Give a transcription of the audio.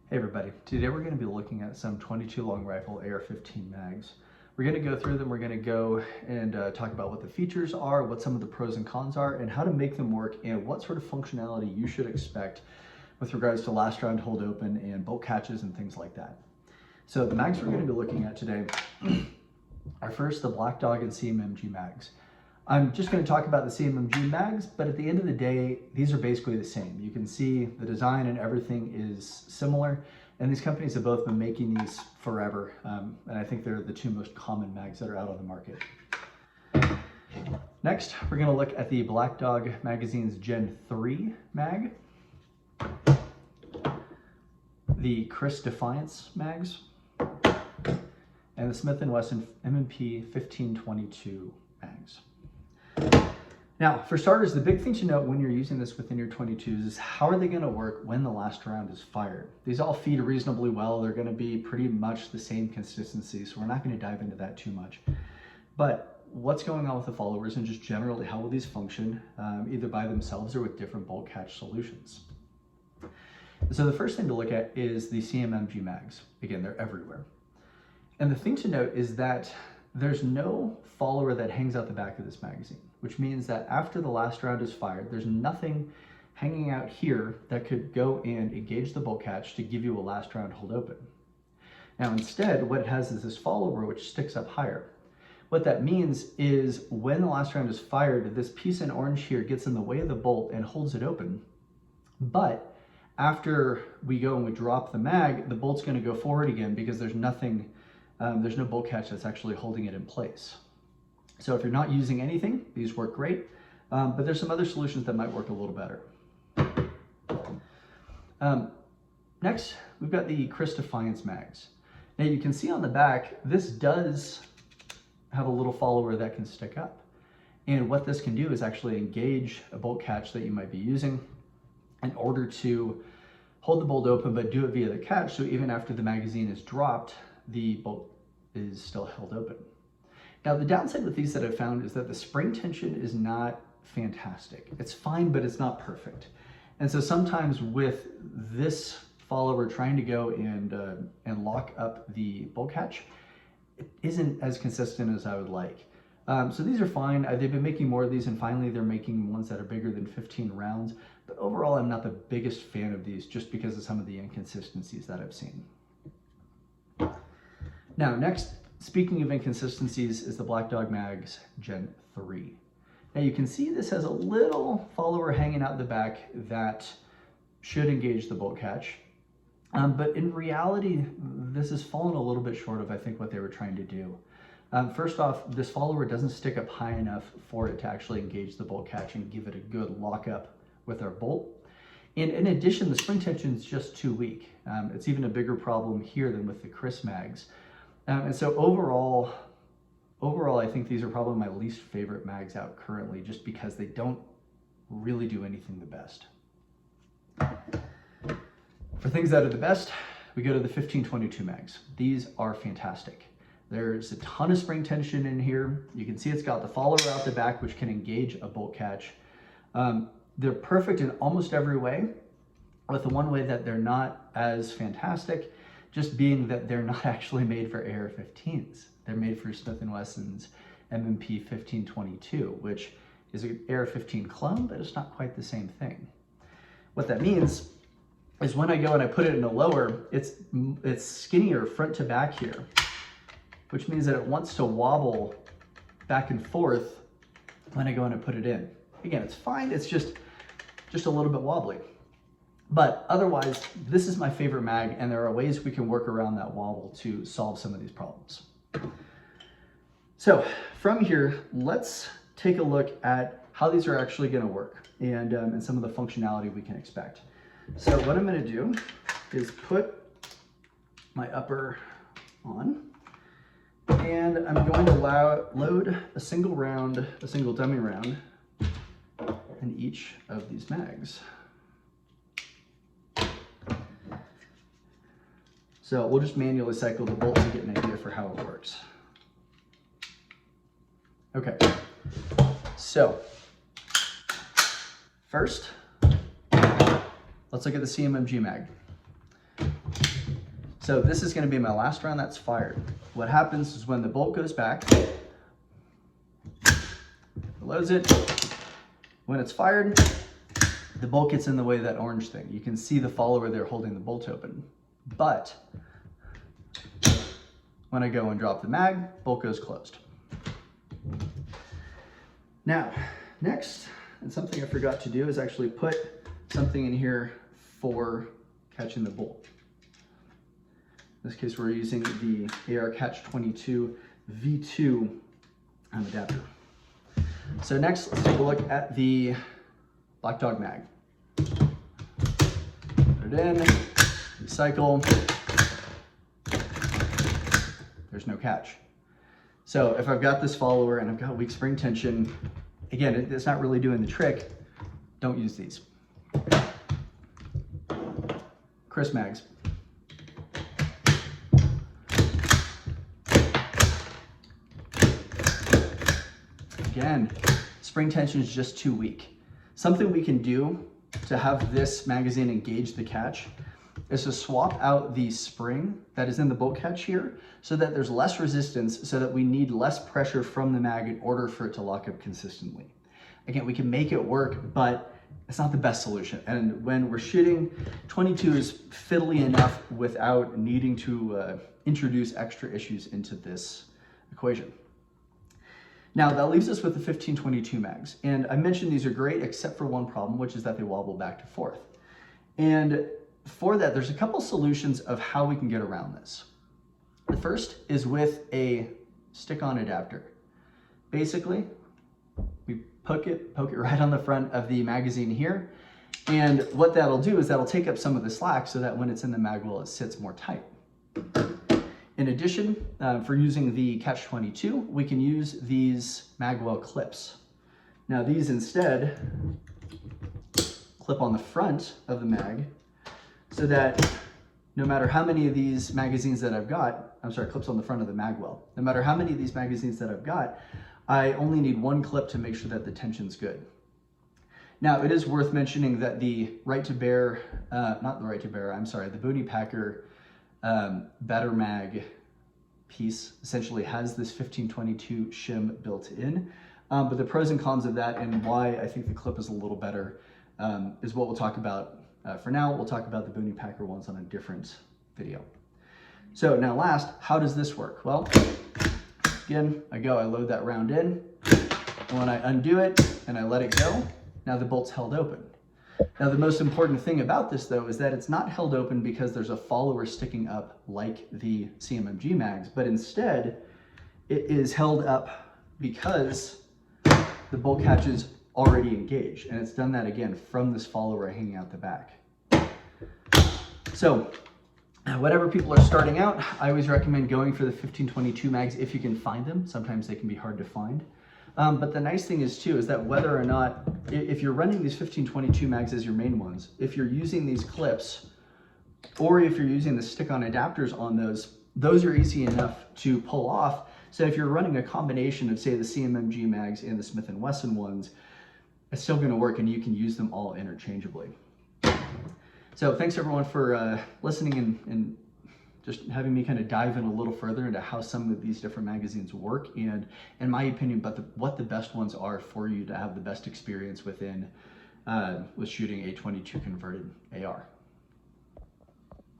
Hey everybody, today we're going to be looking at some 22 long rifle AR-15 mags. We're going to go through them, we're going to go and talk about what the features are, what some of the pros and cons are, and how to make them work, and what sort of functionality you should expect with regards to last round hold open and bolt catches and things like that. So the mags we're going to be looking at today are first the Black Dog and CMMG mags. I'm just going to talk about the CMMG mags, but at the end of the day, these are basically the same. You can see the design and everything is similar, and these companies have both been making these forever, and I think they're the two most common mags that are out on the market. Next, we're going to look at the Black Dog Magazine's Gen 3 mag, the KRISS Defiance mags, and the Smith & Wesson M&P 1522 mags. Now, for starters, the big thing to note when you're using this within your 22s is how are they going to work when the last round is fired? These all feed reasonably well. They're going to be pretty much the same consistency, so we're not going to dive into that too much. But what's going on with the followers and just generally how will these function either by themselves or with different bolt catch solutions? So the first thing to look at is the CMMG mags. Again, they're everywhere. And the thing to note is that there's no follower that hangs out the back of this magazine, which means that after the last round is fired, there's nothing hanging out here that could go and engage the bolt catch to give you a last round hold open. Now instead, what it has is this follower which sticks up higher. What that means is when the last round is fired, this piece in orange here gets in the way of the bolt and holds it open. But after we go and we drop the mag, the bolt's going to go forward again because there's nothing there's no bolt catch that's actually holding it in place. So if you're not using anything, these work great, but there's some other solutions that might work a little better. Next, we've got the KRISS Defiance mags. Now you can see on the back, this does have a little follower that can stick up. And what this can do is actually engage a bolt catch that you might be using in order to hold the bolt open, but do it via the catch, so even after the magazine is dropped, the bolt is still held open. Now the downside with these that I've found is that the spring tension is not fantastic. It's fine, but it's not perfect. And so sometimes with this follower trying to go and lock up the bolt catch, it isn't as consistent as I would like. So these are fine. They've been making more of these, and finally they're making ones that are bigger than 15 rounds. But overall, I'm not the biggest fan of these just because of some of the inconsistencies that I've seen. Now, next, speaking of inconsistencies, is the Black Dog Mags Gen 3. Now you can see this has a little follower hanging out the back that should engage the bolt catch. But in reality, this has fallen a little bit short of, I think, what they were trying to do. First off, this follower doesn't stick up high enough for it to actually engage the bolt catch and give it a good lockup with our bolt. And in addition, the spring tension is just too weak. It's even a bigger problem here than with the KRISS mags. And so overall, I think these are probably my least favorite mags out currently, just because they don't really do anything the best. For things that are the best, we go to the 1522 mags. These are fantastic. There's a ton of spring tension in here. You can see it's got the follower out the back, which can engage a bolt catch. They're perfect in almost every way, with the one way that they're not as fantastic just being that they're not actually made for AR-15s. They're made for Smith & Wesson's M&P 1522, which is an AR-15 clone, but it's not quite the same thing. What that means is when I go and I put it in a lower, it's skinnier front to back here, which means that it wants to wobble back and forth when I go and I put it in. Again, it's fine, it's just a little bit wobbly. But otherwise, this is my favorite mag, and there are ways we can work around that wobble to solve some of these problems. So from here, let's take a look at how these are actually going to work and some of the functionality we can expect. So what I'm going to do is put my upper on, and I'm going to load a single dummy round in each of these mags. So we'll just manually cycle the bolts to get an idea for how it works. Okay, so first, let's look at the CMMG mag. So this is going to be my last round that's fired. What happens is when the bolt goes back, loads it. When it's fired, the bolt gets in the way of that orange thing. You can see the follower there holding the bolt open. But when I go and drop the mag, bolt goes closed. Now, next, and something I forgot to do is actually put something in here for catching the bolt. In this case, we're using the AR-22 V2 adapter. So next, let's take a look at the Black Dog mag. Put it in, recycle. There's no catch. So if I've got this follower and I've got weak spring tension, again, it's not really doing the trick, don't use these. KRISS mags. Again, spring tension is just too weak. Something we can do to have this magazine engage the catch is to swap out the spring that is in the bolt catch here so that there's less resistance, so that we need less pressure from the mag in order for it to lock up consistently. Again, we can make it work, but it's not the best solution. And when we're shooting, 22 is fiddly enough without needing to introduce extra issues into this equation. Now that leaves us with the 15-22 mags. And I mentioned these are great except for one problem, which is that they wobble back to forth. And for that, there's a couple solutions of how we can get around this. The first is with a stick-on adapter. Basically, we poke it right on the front of the magazine here. And what that'll do is that'll take up some of the slack so that when it's in the mag well, it sits more tight. In addition, for using the Catch-22, we can use these magwell clips. Now these instead clip on the front of the mag so that no matter how many of these magazines that I've got, clips on the front of the magwell. No matter how many of these magazines that I've got, I only need one clip to make sure that the tension's good. Now it is worth mentioning that the the Booney Packer Better Mag piece essentially has this 15-22 shim built in, but the pros and cons of that and why I think the clip is a little better is what we'll talk about. For now, we'll talk about the Booney Packer ones on a different video. So now last, how does this work? Well, again, I load that round in, and when I undo it and I let it go, now the bolt's held open. Now the most important thing about this though is that it's not held open because there's a follower sticking up like the CMMG mags, but instead it is held up because the bolt catch is already engaged, and it's done that again from this follower hanging out the back. So whatever people are starting out, I always recommend going for the 15-22 mags if you can find them. Sometimes they can be hard to find. But the nice thing is too, is that whether or not, if you're running these 15-22 mags as your main ones, if you're using these clips, or if you're using the stick-on adapters on those are easy enough to pull off. So if you're running a combination of say the CMMG mags and the Smith & Wesson ones, it's still gonna work and you can use them all interchangeably. So thanks everyone for listening and just having me kind of dive in a little further into how some of these different magazines work and, in my opinion, what the best ones are for you to have the best experience within with shooting a 22 converted AR.